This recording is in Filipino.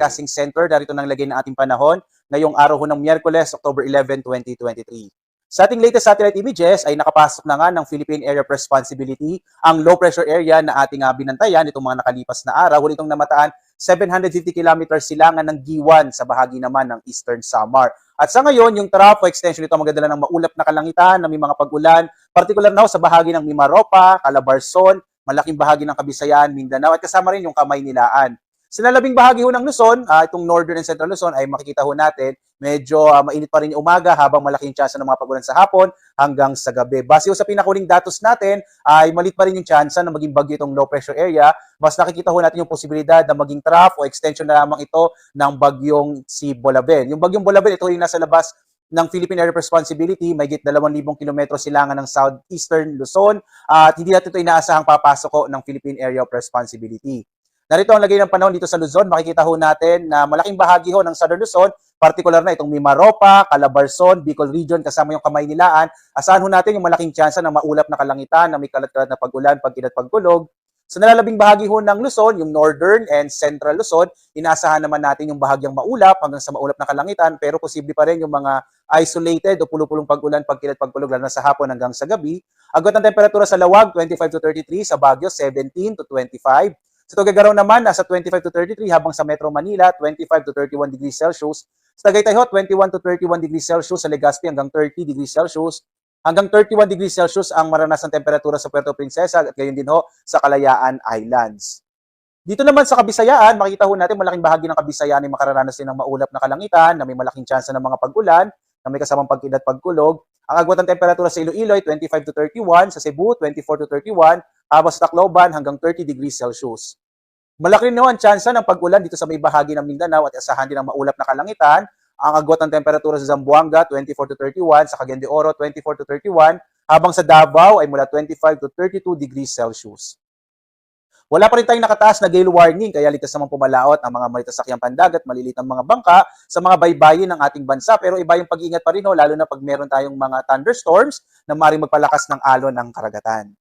Forecasting Center. Narito nang lagay ng ating panahon ngayong araw ho ng Miyerkules, October 11, 2023. Sa ating latest satellite images ay nakapasok na nga ng Philippine Area of Responsibility ang low pressure area na ating binantayan itong mga nakalipas na araw. Huli itong namataan 750 kilometers silangan ng Giwan sa bahagi naman ng Eastern Samar. At sa ngayon, yung trough extension ito magdadala ng maulap na kalangitan na may mga pag-ulan, particular na sa bahagi ng Mimaropa, Calabarzon, malaking bahagi ng Kabisayan, Mindanao at kasama rin yung Kamay-Nilaan. Sa nalabing bahagi ho ng Luzon, itong Northern and Central Luzon ay makikita ho natin medyo mainit pa rin yung umaga habang malaking tsansa ng mga pag-ulan sa hapon hanggang sa gabi. Base ho sa pinakuling datos natin ay malit pa rin yung tsansa na maging bagyo itong low pressure area. Mas nakikita ho natin yung posibilidad na maging trough o extension na lamang ito ng bagyong si Bolaben. Yung bagyong Bolaben, ito yung nasa labas ng Philippine Area of Responsibility, may higit 2,000 kilometro silangan ng southeastern Luzon at hindi natin ito inaasahang papasok ho ng Philippine Area of Responsibility. Narito ang lagay ng panahon dito sa Luzon. Makikita ho natin na malaking bahagi ho ng Southern Luzon, particular na itong Mimaropa, Calabarzon, Bicol Region, kasama yung Kamay-Nilaan. Asahan ho natin yung malaking tsansa ng maulap na kalangitan, na may kalat-kalat na pag-ulan, pag-inat, pag-kulog. Sa nalalabing bahagi ho ng Luzon, yung Northern and Central Luzon, inaasahan naman natin yung bahagyang maulap hanggang sa maulap na kalangitan, pero posible pa rin yung mga isolated o pulo-pulong pag-ulan, pag-inat, pag-kulog, lalo na sa hapon hanggang sa gabi. Agad ng temperatura sa Lawag, 25 to 33, sa Baguio, 17 to 25. Sa Tuguegarao naman, nasa 25 to 33, habang sa Metro Manila, 25 to 31 degrees Celsius. Sa Tagaytay ho, 21 to 31 degrees Celsius. Sa Legazpi, hanggang 30 degrees Celsius. Hanggang 31 degrees Celsius ang maranasang temperatura sa Puerto Princesa at gayon din ho sa Kalayaan Islands. Dito naman sa Kabisayaan, makita ho natin malaking bahagi ng Kabisayaan ay makararanas din ng maulap na kalangitan, na may malaking tsansa ng mga pag-ulan, na may kasamang pag-inat, pag-kulog. Ang agwat ng temperatura sa Iloilo ay 25 to 31, sa Cebu 24 to 31, habang sa Tacloban hanggang 30 degrees Celsius. Malaki rin ang tsansa ng pag-ulan dito sa may bahagi ng Mindanao at asahan din ang maulap na kalangitan. Ang agwat ng temperatura sa Zamboanga 24 to 31, sa Cagayan de Oro 24 to 31, habang sa Davao ay mula 25 to 32 degrees Celsius. Wala pa rin tayong nakataas na gale warning, kaya ligtas naman pumalaot ang mga malitasakyang pandagat, maliliit ang mga bangka sa mga baybayin ng ating bansa. Pero iba yung pag-iingat pa rin, lalo na pag meron tayong mga thunderstorms na maaaring magpalakas ng alon ng karagatan.